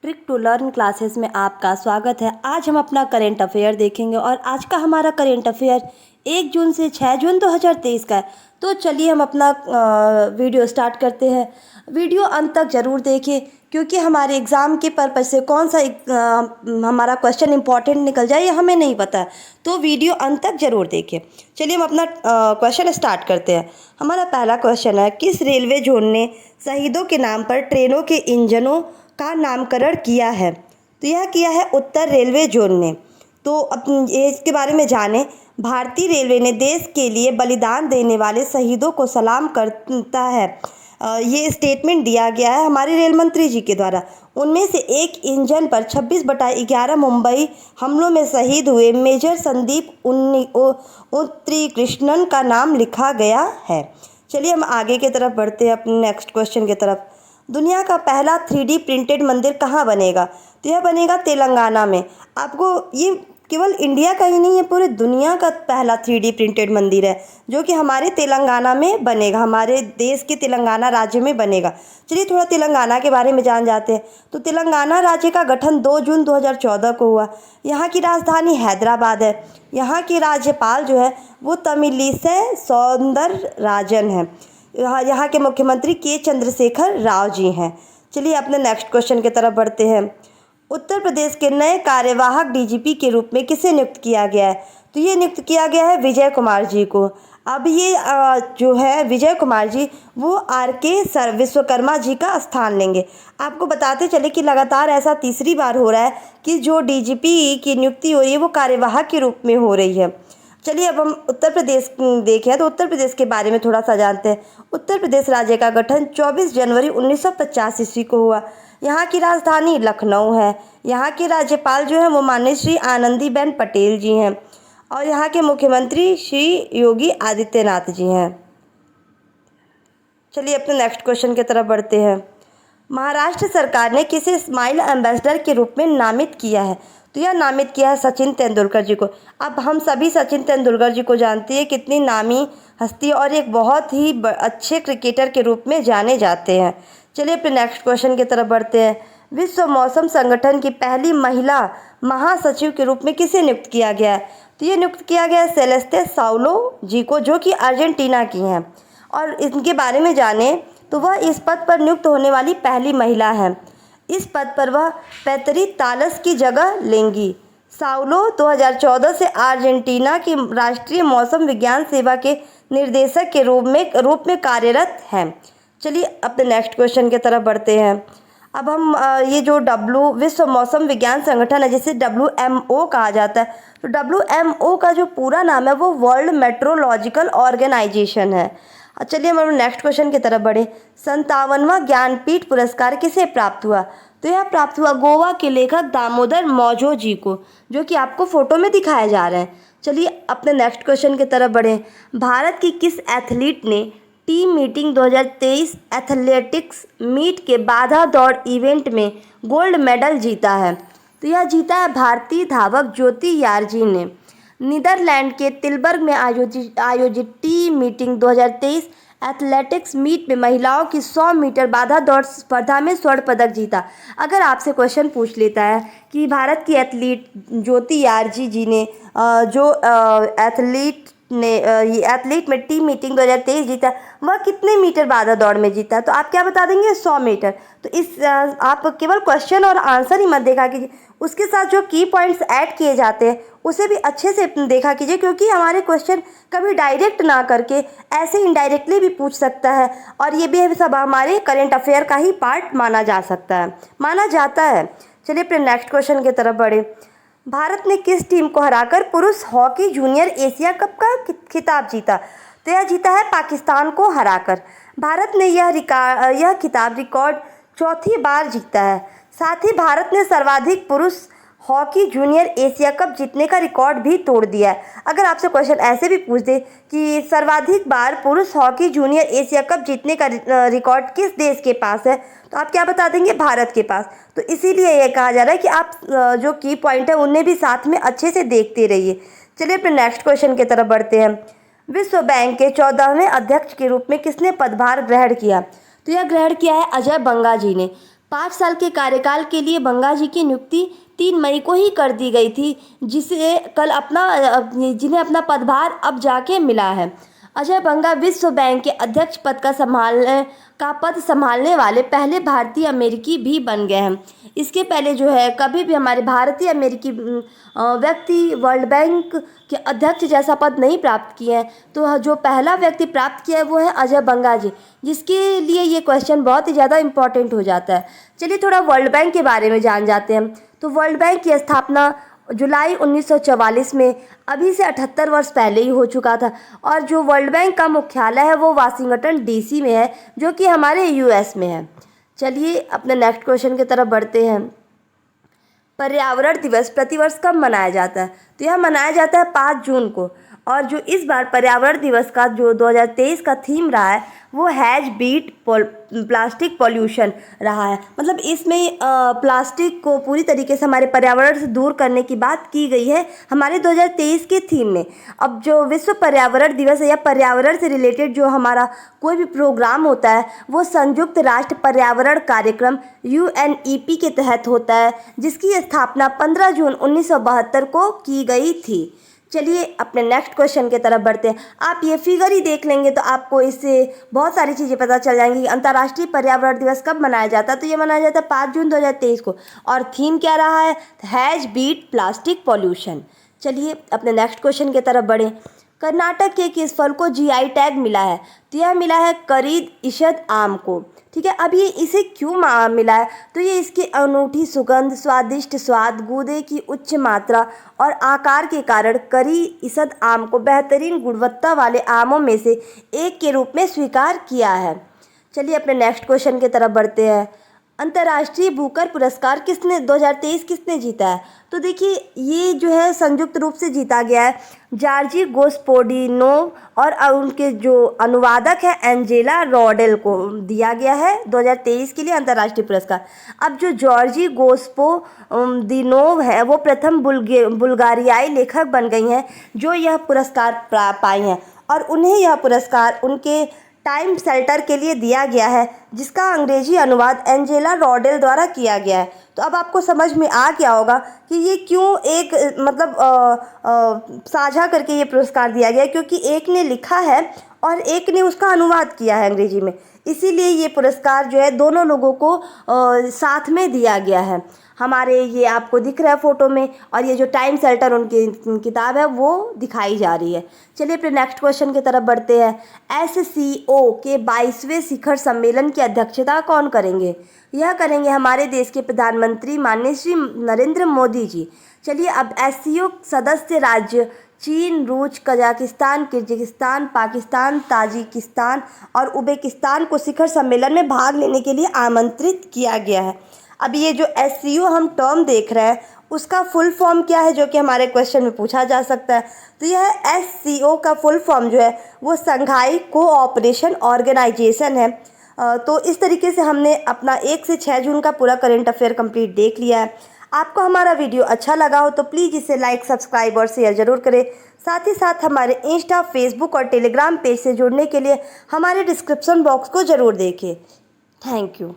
Quick to learn classes में आपका स्वागत है। आज हम अपना करेंट अफेयर देखेंगे और आज का हमारा करेंट अफेयर 1 जून से 6 जून 2023 का है। तो चलिए हम अपना वीडियो स्टार्ट करते हैं। वीडियो अंत तक ज़रूर देखें क्योंकि हमारे एग्ज़ाम के पर्पज़ से कौन सा हमारा क्वेश्चन इंपॉर्टेंट निकल जाए ये हमें नहीं पता है, तो वीडियो अंत तक ज़रूर देखें। चलिए हम अपना क्वेश्चन स्टार्ट करते हैं। हमारा पहला क्वेश्चन है, किस रेलवे जोन ने शहीदों के नाम पर ट्रेनों के इंजनों का नामकरण किया है? तो यह किया है उत्तर रेलवे जोन ने। तो इसके बारे में जानें। भारतीय रेलवे ने देश के लिए बलिदान देने वाले शहीदों को सलाम करता है, ये स्टेटमेंट दिया गया है हमारे रेल मंत्री जी के द्वारा। उनमें से एक इंजन पर 26/11 मुंबई हमलों में शहीद हुए मेजर संदीप उन्नीकृष्णन का नाम लिखा गया है। चलिए हम आगे की तरफ बढ़ते हैं अपने नेक्स्ट क्वेश्चन की तरफ। दुनिया का पहला 3D प्रिंटेड मंदिर कहाँ बनेगा? तो यह बनेगा तेलंगाना में। आपको ये केवल इंडिया का ही नहीं है, पूरे दुनिया का पहला 3D प्रिंटेड मंदिर है जो कि हमारे तेलंगाना में बनेगा, हमारे देश के तेलंगाना राज्य में बनेगा। चलिए थोड़ा तेलंगाना के बारे में जान जाते हैं। तो तेलंगाना राज्य का गठन 2 जून 2014 को हुआ। यहाँ की राजधानी हैदराबाद है। यहाँ के राज्यपाल जो है वो तमिलिसै सौंदरराजन है। यहाँ के मुख्यमंत्री के चंद्रशेखर राव जी हैं। चलिए अपने नेक्स्ट क्वेश्चन की तरफ बढ़ते हैं। उत्तर प्रदेश के नए कार्यवाहक डीजीपी के रूप में किसे नियुक्त किया गया है? तो ये नियुक्त किया गया है विजय कुमार जी को। अब ये जो है विजय कुमार जी वो RK विश्वकर्मा जी का स्थान लेंगे। आपको बताते चले कि लगातार ऐसा तीसरी बार हो रहा है कि जो डीजीपी की नियुक्ति हो रही है वो कार्यवाहक के रूप में हो रही है। चलिए अब हम उत्तर प्रदेश देखें तो उत्तर प्रदेश के बारे में थोड़ा सा जानते हैं। उत्तर प्रदेश राज्य का गठन 24 जनवरी 1950 ईस्वी को हुआ। यहाँ की राजधानी लखनऊ है। यहाँ के राज्यपाल जो हैं वो माननीय श्री आनंदीबेन पटेल जी हैं और यहाँ के मुख्यमंत्री श्री योगी आदित्यनाथ जी हैं। चलिए अपने नेक्स्ट क्वेश्चन की तरफ बढ़ते हैं। महाराष्ट्र सरकार ने किसे स्माइल एम्बेसडर के रूप में नामित किया है? तो यह नामित किया है सचिन तेंदुलकर जी को। अब हम सभी सचिन तेंदुलकर जी को जानते हैं, कितनी नामी हस्ती और एक बहुत ही अच्छे क्रिकेटर के रूप में जाने जाते हैं। चलिए अपने नेक्स्ट क्वेश्चन की तरफ बढ़ते हैं। विश्व मौसम संगठन की पहली महिला महासचिव के रूप में किसे नियुक्त किया गया है? तो ये नियुक्त किया गया है सेलेस्टे साउलो जी को, जो कि अर्जेंटीना की हैं। और इनके बारे में जाने तो वह इस पद पर नियुक्त होने वाली पहली महिला है। इस पद पर वह पेतरी तालस की जगह लेंगी। साउलो 2014 से अर्जेंटीना की राष्ट्रीय मौसम विज्ञान सेवा के निर्देशक के रूप में कार्यरत हैं। चलिए अपने नेक्स्ट क्वेश्चन की तरफ बढ़ते हैं। अब हम ये जो विश्व मौसम विज्ञान संगठन है जिसे WMO कहा जाता है, तो WMO का जो पूरा नाम है वो वर्ल्ड मेट्रोलॉजिकल ऑर्गेनाइजेशन है। चलिए हम नेक्स्ट क्वेश्चन की तरफ बढ़े। 57वां ज्ञानपीठ पुरस्कार किसे प्राप्त हुआ? तो यह प्राप्त हुआ गोवा के लेखक दामोदर मौजो जी को, जो कि आपको फोटो में दिखाए जा रहे हैं। चलिए अपने नेक्स्ट क्वेश्चन की तरफ बढ़े। भारत की किस एथलीट ने टीम मीटिंग 2023 एथलेटिक्स मीट के बाधा दौड़ इवेंट में गोल्ड मेडल जीता है? तो यह जीता है भारतीय धावक ज्योति यारजी ने। नीदरलैंड के तिलबर्ग में आयोजित टीम मीटिंग 2023 एथलेटिक्स मीट में महिलाओं की 100 मीटर बाधा दौड़ स्पर्धा में स्वर्ण पदक जीता। अगर आपसे क्वेश्चन पूछ लेता है कि भारत की एथलीट ज्योति यारजी जी ने जो एथलीट में टीम मीटिंग 2023 जीता, वह कितने मीटर बाधा दौड़ में जीता? तो आप क्या बता देंगे? 100 मीटर। तो इस आप केवल क्वेश्चन और आंसर ही मत देखा कीजिए, उसके साथ जो की पॉइंट्स ऐड किए जाते हैं उसे भी अच्छे से देखा कीजिए, क्योंकि हमारे क्वेश्चन कभी डायरेक्ट ना करके ऐसे इनडायरेक्टली भी पूछ सकता है और ये भी सब हमारे करेंट अफेयर का ही पार्ट माना जाता है। चलिए अपने नेक्स्ट क्वेश्चन की तरफ बढ़े। भारत ने किस टीम को हराकर पुरुष हॉकी जूनियर एशिया कप का खिताब जीता? तो यह जीता है पाकिस्तान को हराकर। भारत ने यह खिताब रिकॉर्ड चौथी बार जीता है। साथ ही भारत ने सर्वाधिक पुरुष हॉकी जूनियर एशिया कप जीतने का रिकॉर्ड भी तोड़ दिया है। अगर आपसे क्वेश्चन ऐसे भी पूछ दे कि सर्वाधिक बार पुरुष हॉकी जूनियर एशिया कप जीतने का रिकॉर्ड किस देश के पास है, तो आप क्या बता देंगे? भारत के पास। तो इसीलिए ये कहा जा रहा है कि आप जो की पॉइंट है उन्हें भी साथ में अच्छे से देखते रहिए। चलिए अपने नेक्स्ट क्वेश्चन की तरफ बढ़ते हैं। विश्व बैंक के 14वें अध्यक्ष के रूप में किसने पदभार ग्रहण किया? तो यह ग्रहण किया है अजय बंगा जी ने। 5 साल के कार्यकाल के लिए बंगा जी की नियुक्ति 3 मई को ही कर दी गई थी, जिन्हें अपना पदभार अब जाके मिला है। अजय बंगा विश्व बैंक के अध्यक्ष पद संभालने वाले पहले भारतीय अमेरिकी भी बन गए हैं। इसके पहले जो है कभी भी हमारे भारतीय अमेरिकी व्यक्ति वर्ल्ड बैंक के अध्यक्ष जैसा पद नहीं प्राप्त किए हैं। तो जो पहला व्यक्ति प्राप्त किया है वो है अजय बंगा जी, जिसके लिए ये क्वेश्चन बहुत ही ज़्यादा इम्पोर्टेंट हो जाता है। चलिए थोड़ा वर्ल्ड बैंक के बारे में जान जाते हैं। तो वर्ल्ड बैंक की स्थापना जुलाई 1944 में, अभी से 78 वर्ष पहले ही हो चुका था। और जो वर्ल्ड बैंक का मुख्यालय है वो वाशिंगटन डीसी में है, जो कि हमारे यूएस में है। चलिए अपने नेक्स्ट क्वेश्चन की तरफ बढ़ते हैं। पर्यावरण दिवस प्रतिवर्ष कब मनाया जाता है? तो यह मनाया जाता है 5 जून को। और जो इस बार पर्यावरण दिवस का जो 2023 का थीम रहा है वो हैज बीट प्लास्टिक पॉल्यूशन रहा है। मतलब इसमें प्लास्टिक को पूरी तरीके से हमारे पर्यावरण से दूर करने की बात की गई है हमारे 2023 के थीम में। अब जो विश्व पर्यावरण दिवस है या पर्यावरण से रिलेटेड जो हमारा कोई भी प्रोग्राम होता है वो संयुक्त राष्ट्र पर्यावरण कार्यक्रम UNEP के तहत होता है, जिसकी स्थापना 15 जून 1972 को की गई थी। चलिए अपने नेक्स्ट क्वेश्चन की तरफ बढ़ते हैं। आप ये फिगर ही देख लेंगे तो आपको इससे बहुत सारी चीज़ें पता चल जाएंगी कि अंतर्राष्ट्रीय पर्यावरण दिवस कब मनाया जाता है। तो ये मनाया जाता है 5 जून 2023 को। और थीम क्या रहा है? Has beat plastic pollution. चलिए अपने नेक्स्ट क्वेश्चन की तरफ बढ़ें। कर्नाटक के किस फल को GI टैग मिला है? तो यह मिला है करीद इशद आम को। ठीक है, अब ये इसे क्यों मिला है? तो ये इसकी अनूठी सुगंध, स्वादिष्ट स्वाद, गूदे की उच्च मात्रा और आकार के कारण करी इशद आम को बेहतरीन गुणवत्ता वाले आमों में से एक के रूप में स्वीकार किया है। चलिए अपने नेक्स्ट क्वेश्चन की तरफ बढ़ते हैं। अंतर्राष्ट्रीय बुकर पुरस्कार 2023 किसने जीता है? तो देखिए ये जो है संयुक्त रूप से जीता गया है जॉर्जी गोस्पोडिनोव और उनके जो अनुवादक है एंजेला रॉडेल को दिया गया है 2023 के लिए अंतर्राष्ट्रीय पुरस्कार। अब जो जॉर्जी गोस्पोदिनोव है वो प्रथम बुल्गारियाई लेखक बन गई हैं जो यह पुरस्कार पाई हैं, और उन्हें यह पुरस्कार उनके टाइम शेल्टर के लिए दिया गया है, जिसका अंग्रेजी अनुवाद एंजेला रॉडेल द्वारा किया गया है। तो अब आपको समझ में आ गया होगा कि ये क्यों एक साझा करके ये पुरस्कार दिया गया है, क्योंकि एक ने लिखा है और एक ने उसका अनुवाद किया है अंग्रेजी में। इसीलिए ये पुरस्कार जो है दोनों लोगों को साथ में दिया गया है। हमारे ये आपको दिख रहा है फ़ोटो में, और ये जो टाइम शेल्टर उनकी किताब है वो दिखाई जा रही है। चलिए अपने नेक्स्ट क्वेश्चन की तरफ बढ़ते हैं। SCO के 22वें शिखर सम्मेलन की अध्यक्षता कौन करेंगे? यह करेंगे हमारे देश के प्रधानमंत्री माननीय श्री नरेंद्र मोदी जी। चलिए अब SCO सदस्य राज्य चीन, रूस, कजाकिस्तान, किर्गिस्तान, पाकिस्तान, ताजिकिस्तान और उज़्बेकिस्तान को शिखर सम्मेलन में भाग लेने के लिए आमंत्रित किया गया है। अब ये जो SCO हम टर्म देख रहे हैं उसका फुल फॉर्म क्या है, जो कि हमारे क्वेश्चन में पूछा जा सकता है। तो यह SCO का फुल फॉर्म जो है वो संघाई कोऑपरेशन ऑर्गेनाइजेशन है। तो इस तरीके से हमने अपना 1 से 6 जून का पूरा करंट अफेयर कंप्लीट देख लिया है। आपको हमारा वीडियो अच्छा लगा हो तो प्लीज़ इसे लाइक, सब्सक्राइब और शेयर ज़रूर करें। साथ ही साथ हमारे इंस्टा, फेसबुक और टेलीग्राम पेज से जुड़ने के लिए हमारे डिस्क्रिप्शन बॉक्स को ज़रूर देखें। Thank you.